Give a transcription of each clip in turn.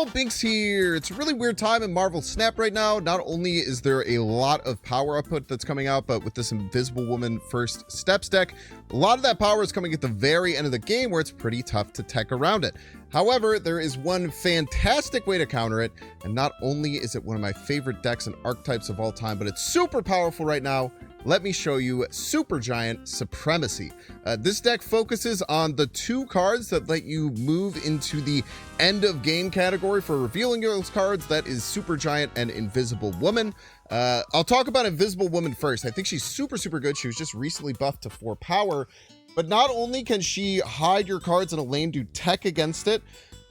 Yo, Binks here. It's a really weird time in Marvel Snap right now. Not only is there a lot of power output that's coming out, but with this Invisible Woman First Steps deck, a lot of that power is coming at the very end of the game where it's pretty tough to tech around it. However, there is one fantastic way to counter it, and not only is it one of my favorite decks and archetypes of all time, but it's super powerful right now. Let me show you Supergiant Supremacy. This deck focuses on the two cards that let you move into the end of game category for revealing those cards. That is Supergiant and Invisible Woman. I'll talk about Invisible Woman first. I think she's super good. She was just recently buffed to 4 power, but not only can she hide your cards in a lane, do tech against it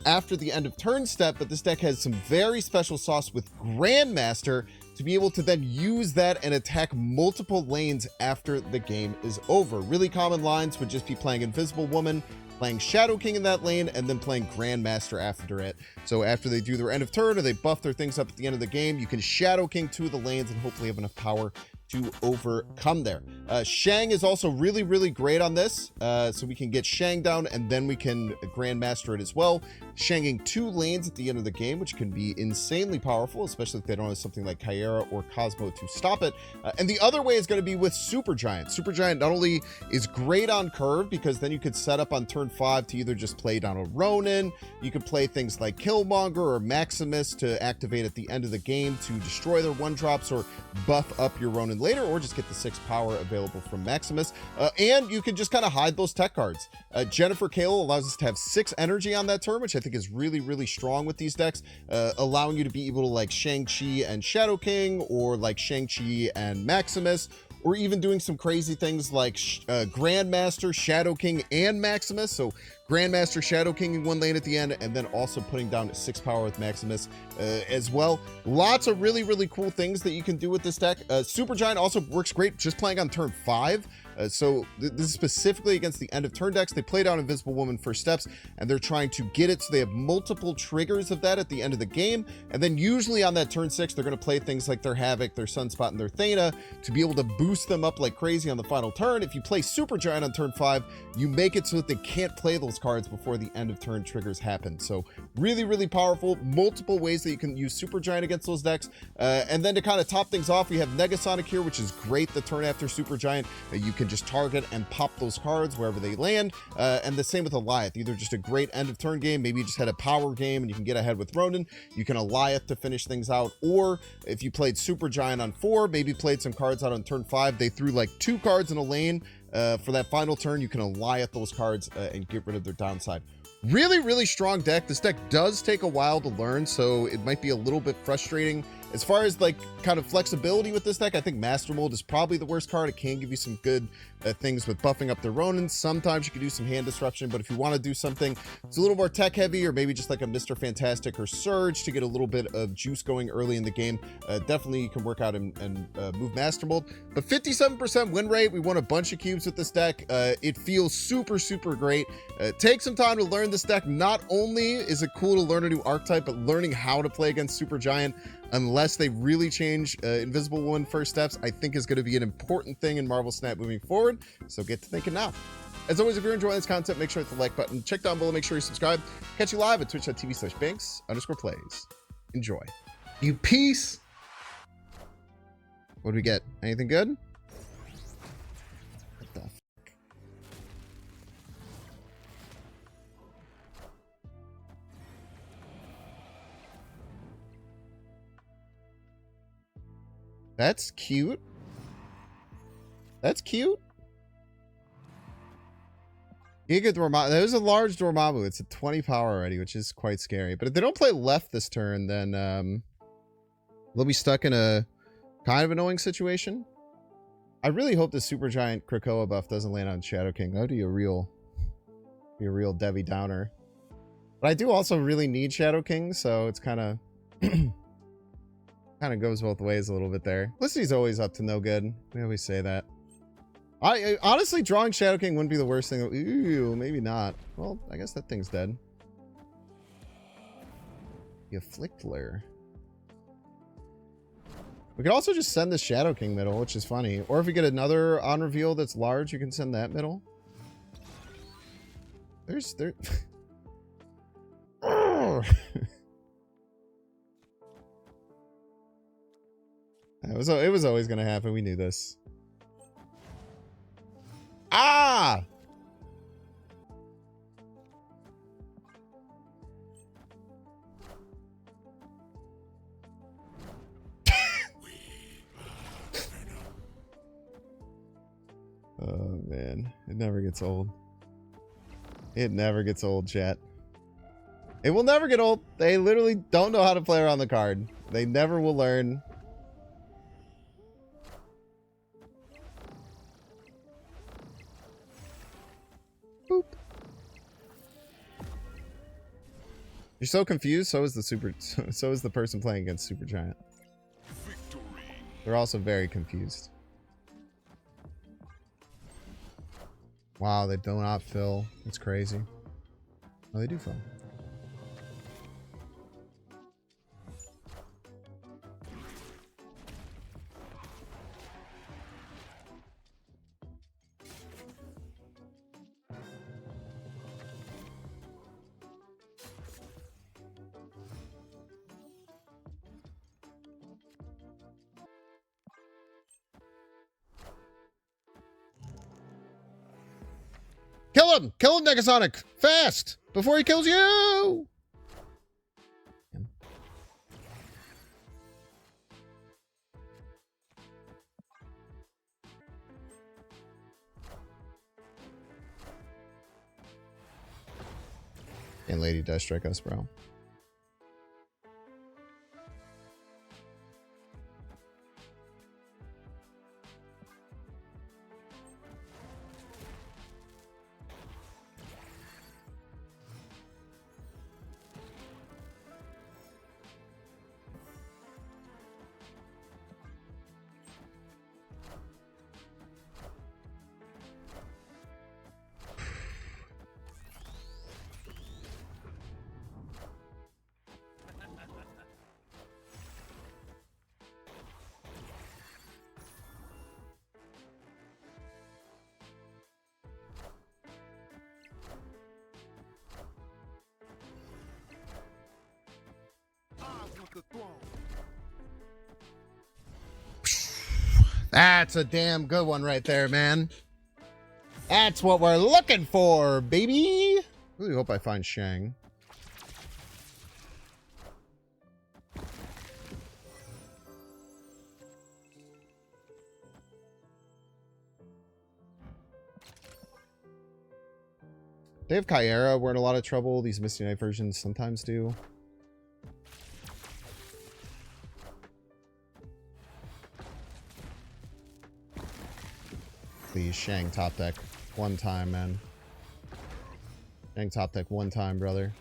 after the end of turn step, but this deck has some very special sauce with Grandmaster to be able to then use that and attack multiple lanes after the game is over. Really common lines would just be playing Invisible Woman, playing Shadow King in that lane, and then playing Grandmaster after it. So after they do their end of turn or they buff their things up at the end of the game, you can Shadow King 2 of the lanes and hopefully have enough power to overcome there. Shang is also really great on this. So we can get Shang down and then we can Grandmaster it as well. Shanging 2 lanes at the end of the game, which can be insanely powerful, especially if they don't have something like Kyera or Cosmo to stop it. And the other way is going to be with Supergiant. Supergiant not only is great on curve, because then you could set up on turn 5 to either just play down a Ronin, you could play things like Killmonger or Maximus to activate at the end of the game to destroy their 1-drops or buff up your Ronin later, or just get the 6 power available from Maximus. And you can just kind of hide those tech cards. Jennifer Kale allows us to have 6 energy on that turn, which I think is really strong with these decks, allowing you to be able to like Shang-Chi and Shadow King, or like Shang-Chi and Maximus, or even doing some crazy things like Grandmaster, Shadow King, and Maximus. So Grandmaster, Shadow King in 1 lane at the end, and then also putting down 6 power with Maximus as well. Lots of really cool things that you can do with this deck. Supergiant also works great just playing on turn 5. So this is specifically against the end of turn decks. They play down Invisible Woman First Steps, and they're trying to get it so they have multiple triggers of that at the end of the game. And then usually on that turn 6, they're going to play things like their Havoc, their Sunspot, and their Thana to be able to boost them up like crazy on the final turn. If you play Supergiant on turn 5, you make it so that they can't play those cards before the end of turn triggers happen. So really powerful. Multiple ways that you can use Supergiant against those decks. And then to kind of top things off, we have Negasonic here, which is great the turn after Supergiant. You can just target and pop those cards wherever they land. And the same with Alioth. Either just a great end of turn game, maybe you just had a power game and you can get ahead with Ronin. You can Alioth to finish things out. Or if you played Supergiant on 4, maybe played some cards out on turn 5, they threw like 2 cards in a lane. For that final turn, you can Alioth those cards and get rid of their downside. Really strong deck. This deck does take a while to learn, so it might be a little bit frustrating. As far as like kind of flexibility with this deck, I think Master Mold is probably the worst card. It can give you some good things with buffing up the Ronin. Sometimes you can do some hand disruption, but if you want to do something it's a little more tech heavy, or maybe just like a Mr. Fantastic or Surge to get a little bit of juice going early in the game, definitely you can work out and move Master Mold. But 57% win rate, we won a bunch of cubes with this deck. It feels super great. Take some time to learn this deck. Not only is it cool to learn a new archetype, but learning how to play against Supergiant, unless they really change Invisible Woman First Steps, I think is going to be an important thing in Marvel Snap moving forward. So get to thinking now. As always, if you're enjoying this content, make sure to hit the like button. Check down below, make sure you subscribe. Catch you live at twitch.tv/Binks_plays. Enjoy. You peace. What do we get? Anything good? What the fuck? That's cute. That's cute. Giga Dormammu. There's a large Dormammu. It's a 20 power already, which is quite scary. But if they don't play left this turn, then they'll be stuck in a kind of annoying situation. I really hope the Supergiant Krakoa buff doesn't land on Shadow King. That would be a real Debbie Downer. But I do also really need Shadow King, so it's kind of kind of goes both ways a little bit there. Felicity's always up to no good. We always say that. I honestly, drawing Shadow King wouldn't be the worst thing. Ooh, maybe not. Well, I guess that thing's dead. The Afflictler. We could also just send the Shadow King middle, which is funny. Or if we get another on reveal that's large, you can send that middle. There. It was always gonna happen. We knew this. Ah! Oh man, it never gets old. It never gets old, chat. It will never get old. They literally don't know how to play around the card. They never will learn. Boop. You're so confused. So is the so is the person playing against Super Giant. Victory. They're also very confused. Wow, they do not fill. That's crazy. Oh, they do fill. Kill him! Kill him, Negasonic! Fast! Before he kills you! And Lady does strike us, bro. That's a damn good one right there, man. That's what we're looking for, baby. Really hope I find Shang. They have Kyera. We're in a lot of trouble. These Misty Knight versions sometimes do. Please, Shang top deck. One time, man. Shang top deck one time, brother.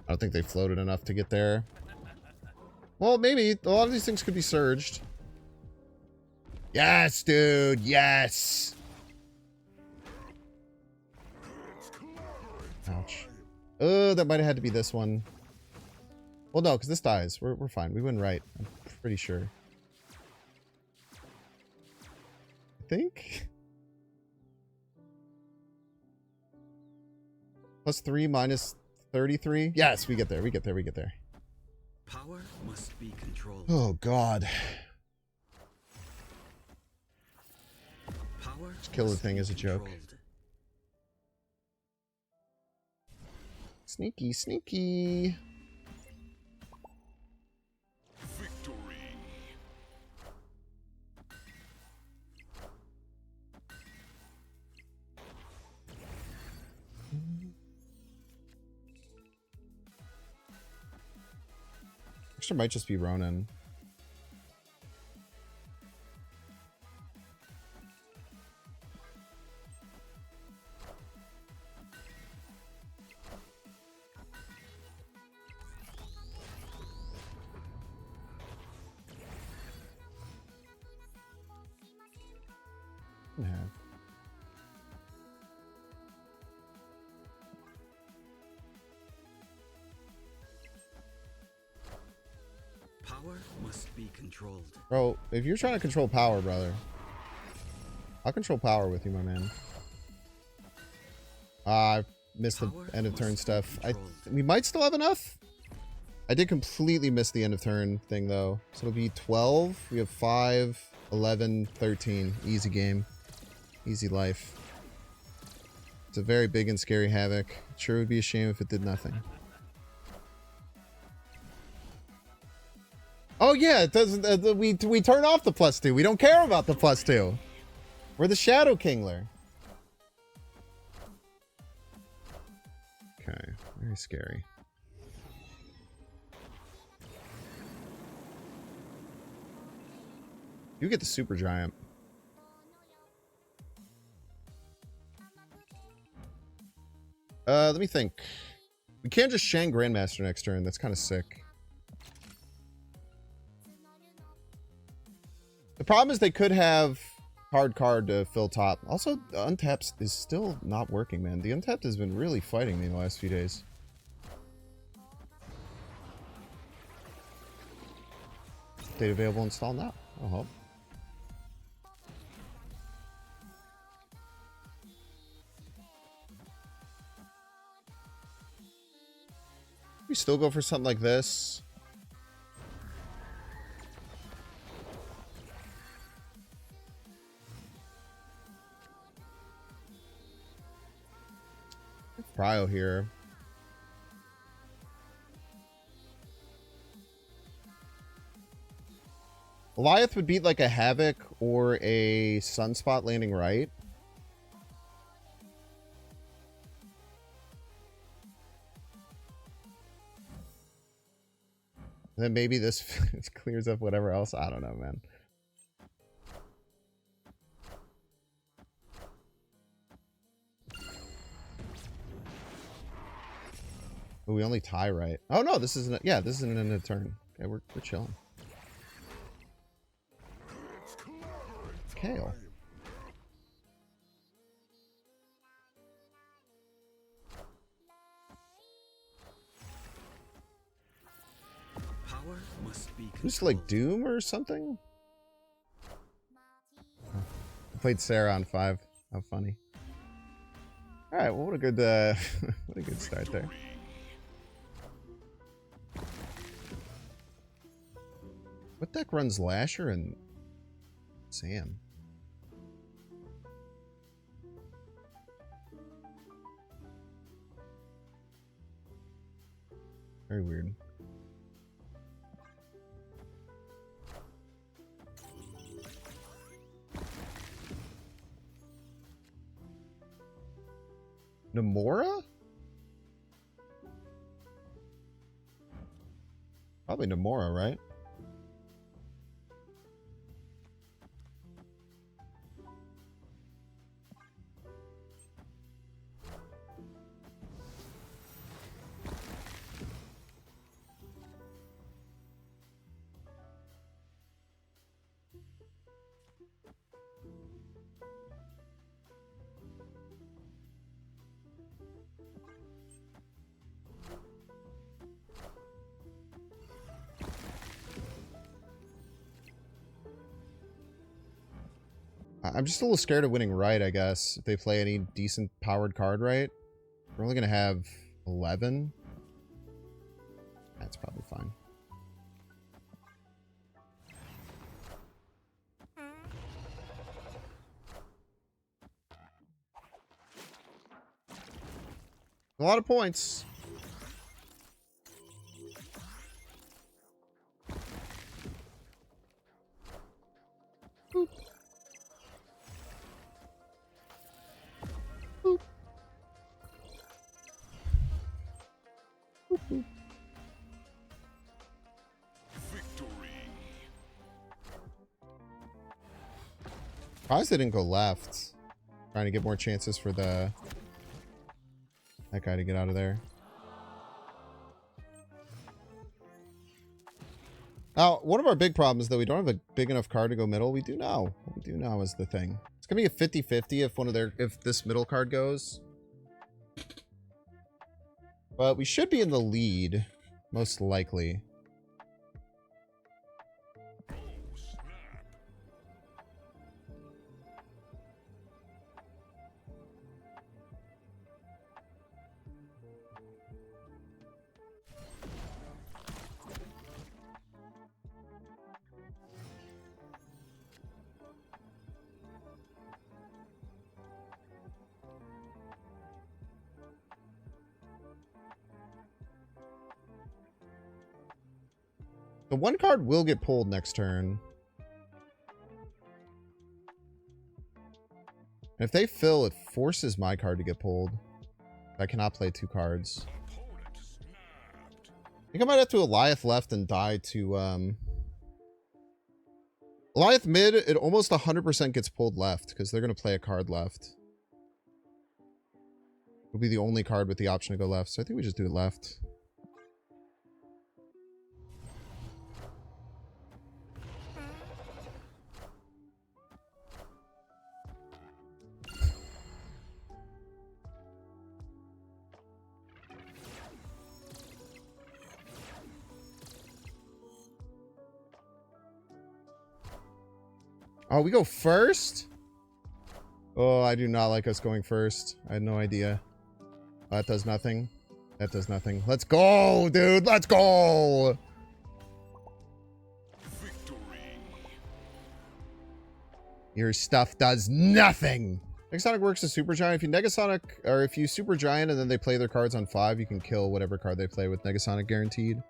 I don't think they floated enough to get there. Well, maybe. A lot of these things could be surged. Yes, dude. Yes. Ouch. Oh, that might have had to be this one. Well, no, because this dies. We're fine. We win right. I'm pretty sure. I think. +3 minus 33. Yes, we get there. We get there. We get there. Power must be controlled. Oh God. Power Just kill the thing as a joke. controlled. Sneaky, sneaky. Victory. Actually, might just be Ronin. Power must be controlled. Bro, if you're trying to control power, brother, I'll control power with you, my man. I missed the end of turn stuff. We might still have enough. I did completely miss the end of turn thing, though. So it'll be 12. We have 5, 11, 13. Easy game. Easy life. It's a very big and scary Havoc. It sure would be a shame if it did nothing. Oh yeah, it doesn't. We turn off the +2. We don't care about the +2. We're the Shadow Kingler. Okay, very scary. You get the Super Giant. Let me think. We can't just Shang Grandmaster next turn. That's kind of sick. The problem is they could have hard card to fill top. Also, Untapped is still not working, man. The Untapped has been really fighting me the last few days. Date available, install now. Oh, hope. We still go for something like this. Cryo here. Goliath would beat like a Havoc or a Sunspot landing right. And then maybe this clears up whatever else. I don't know, man. Oh, we only tie right. Oh no, this isn't. Yeah, this isn't in a turn. Okay, we're chilling. Kale. Power must be controlled. Just like Doom or something. I played Sarah on 5. How funny. All right, well, what a good what a good start there. What deck runs Lasher and Sam? Very weird. Namora? Probably Namora, right? I'm just a little scared of winning right, I guess. If they play any decent powered card right. We're only going to have 11. That's probably fine. A lot of points. Boop. Boop. Boop, boop. Victory. Surprised they didn't go left. Trying to get more chances for that guy to get out of there. Now, one of our big problems is that we don't have a big enough card to go middle. We do now. What we do now is the thing. It's gonna be a 50-50 if this middle card goes. But we should be in the lead, most likely. The one card will get pulled next turn. And if they fill, it forces my card to get pulled. I cannot play 2 cards. I think I might have to Alioth left and die to Alioth mid. It almost 100% gets pulled left because they're going to play a card left. It'll be the only card with the option to go left, so I think we just do it left. Oh, we go first? Oh, I do not like us going first. I had no idea. That does nothing. That does nothing. Let's go, dude. Let's go. Victory. Your stuff does nothing. Negasonic works as Super Giant. If you Negasonic, or if you Super Giant and then they play their cards on 5, you can kill whatever card they play with Negasonic guaranteed.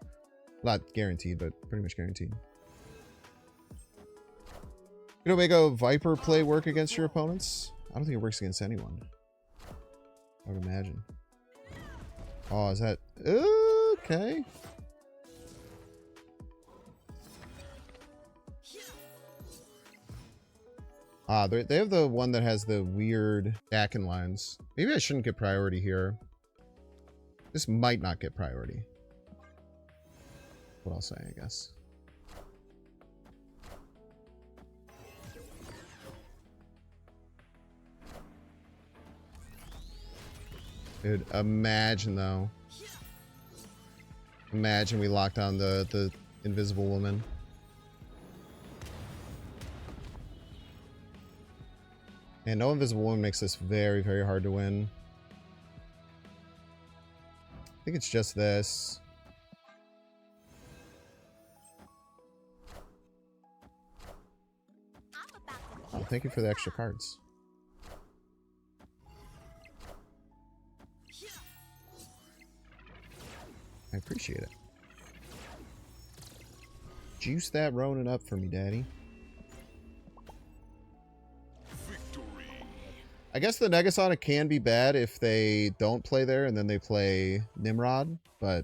Not guaranteed, but pretty much guaranteed. Could Omega Viper play work against your opponents? I don't think it works against anyone. I would imagine. Oh, is that... Okay. Ah, they have the one that has the weird Dakin lines. Maybe I shouldn't get priority here. This might not get priority. What I'll say, I guess. Dude, imagine though. Imagine we lock down the invisible woman. And no invisible woman makes this very, very hard to win. I think it's just this. Oh, thank you for the extra cards. I appreciate it. Juice that Ronin up for me, Daddy. Victory. I guess the Negasonic can be bad if they don't play there and then they play Nimrod, but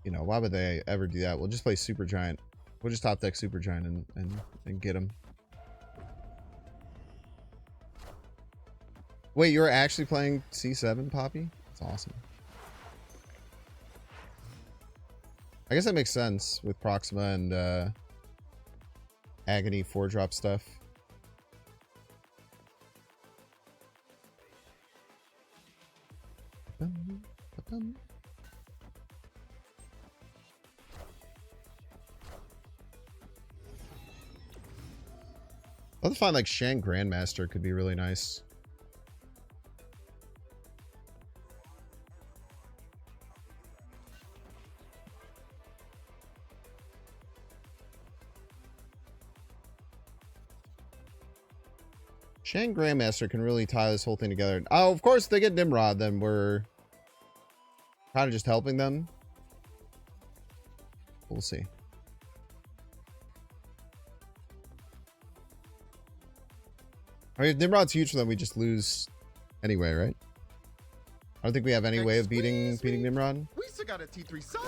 you know, why would they ever do that? We'll just play Super Giant. We'll just top deck Super Giant and get him. Wait, you're actually playing C7, Poppy? That's awesome. I guess that makes sense with Proxima and Agony 4-drop stuff. I'd love to find like Shang Grandmaster could be really nice. Shang Grandmaster can really tie this whole thing together. Oh, of course, if they get Nimrod, then we're kind of just helping them. We'll see. I mean, if Nimrod's huge for them, we just lose anyway, right? I don't think we have any way of beating Nimrod. We still got a T3 sub,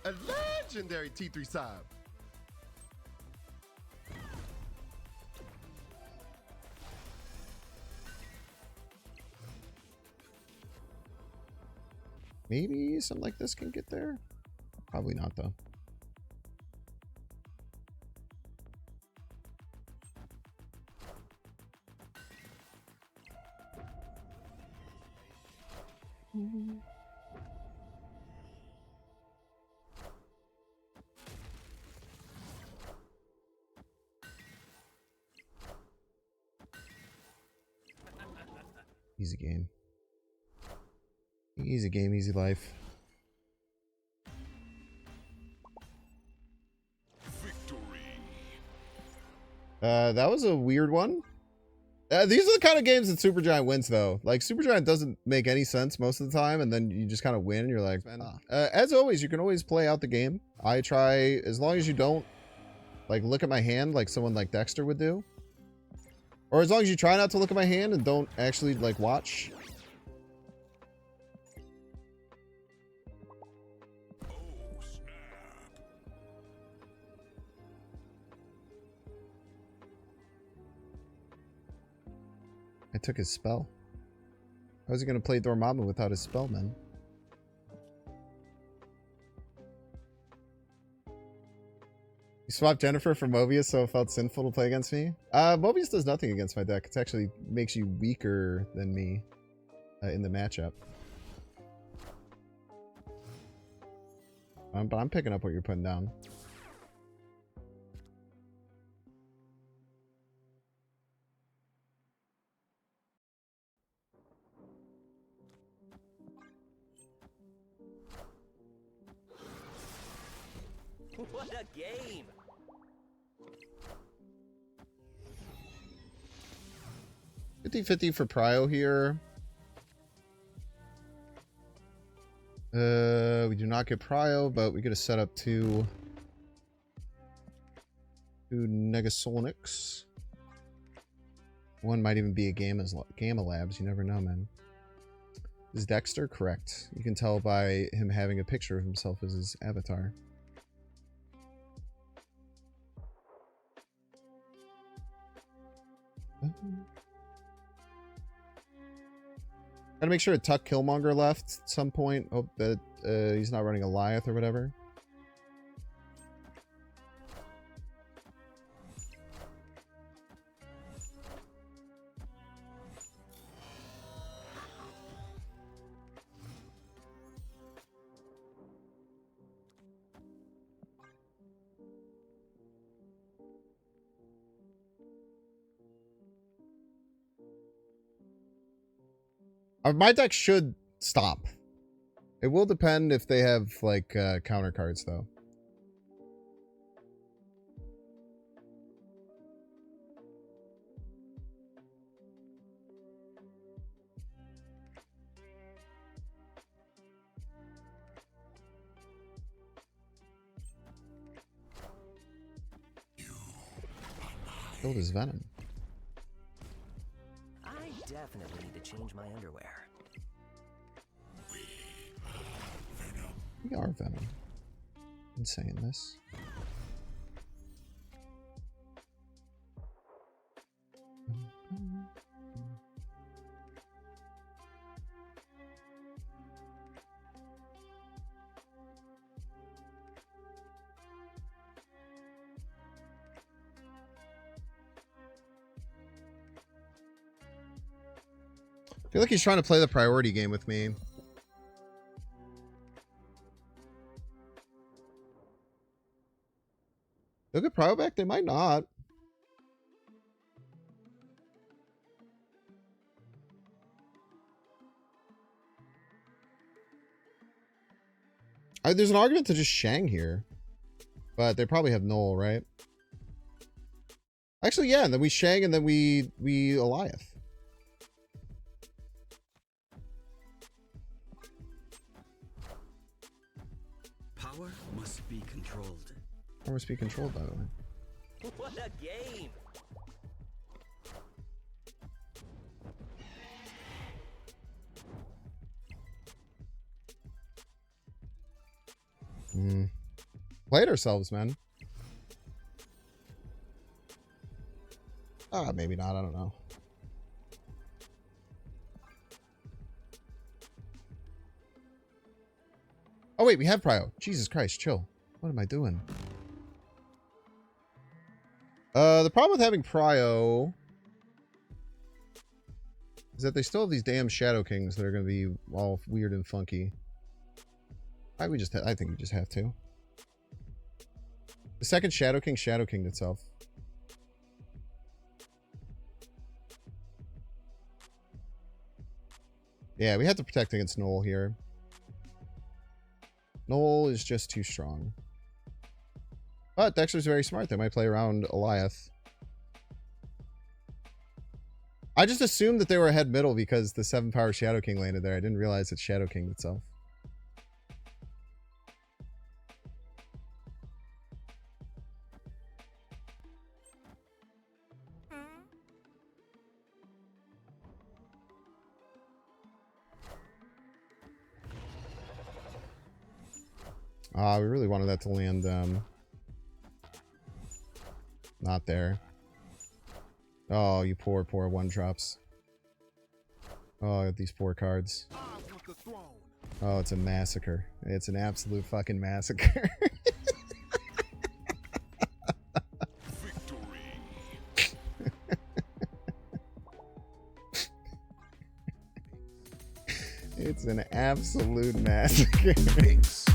a legendary T3 sub. Maybe something like this can get there. Probably not, though. Easy game. Easy game, easy life. Victory. That was a weird one. These are the kind of games that Supergiant wins, though. Like, Supergiant doesn't make any sense most of the time, and then you just kind of win, and you're like, as always, you can always play out the game. I try, as long as you don't, like, look at my hand like someone like Dexter would do. Or as long as you try not to look at my hand and don't actually, like, watch. I took his spell. How was he going to play Dormammu without his spell, man? You swapped Jennifer for Mobius, so it felt sinful to play against me? Mobius does nothing against my deck. It actually makes you weaker than me in the matchup. But I'm picking up what you're putting down. What a game! 50-50 for Prio here. We do not get Prio, but we get a setup to Negasonics. One might even be a Gamma Labs. You never know, man. Is Dexter correct? You can tell by him having a picture of himself as his avatar. Gotta make sure to tuck Killmonger left at some point. Hope that he's not running Goliath or whatever. My deck should stop. It will depend if they have, like, counter cards, though. Killed his Venom. I definitely need to change my underwear. We are Venom. In saying this. I feel like he's trying to play the priority game with me. They'll get Prio back? They might not. There's an argument to just Shang here. But they probably have Null, right? Actually, yeah, and then we Shang and then we Goliath. Power must be controlled. Power must be controlled, by the way. What a game! Played ourselves, man. Maybe not. I don't know. Oh, wait. We have Prio. Jesus Christ. Chill. What am I doing? The problem with having Prio is that they still have these damn Shadow Kings that are going to be all weird and funky. I think we just have to. The second Shadow King Shadow King'd itself. Yeah, we have to protect against Null here. Null is just too strong. But Dexter's very smart. They might play around Goliath. I just assumed that they were ahead middle because the 7-power Shadow King landed there. I didn't realize it's Shadow King itself. We really wanted that to land, not there. Oh, you poor 1-drops. Oh, these 4 cards. Oh, it's a massacre. It's an absolute fucking massacre. It's an absolute massacre. Binks.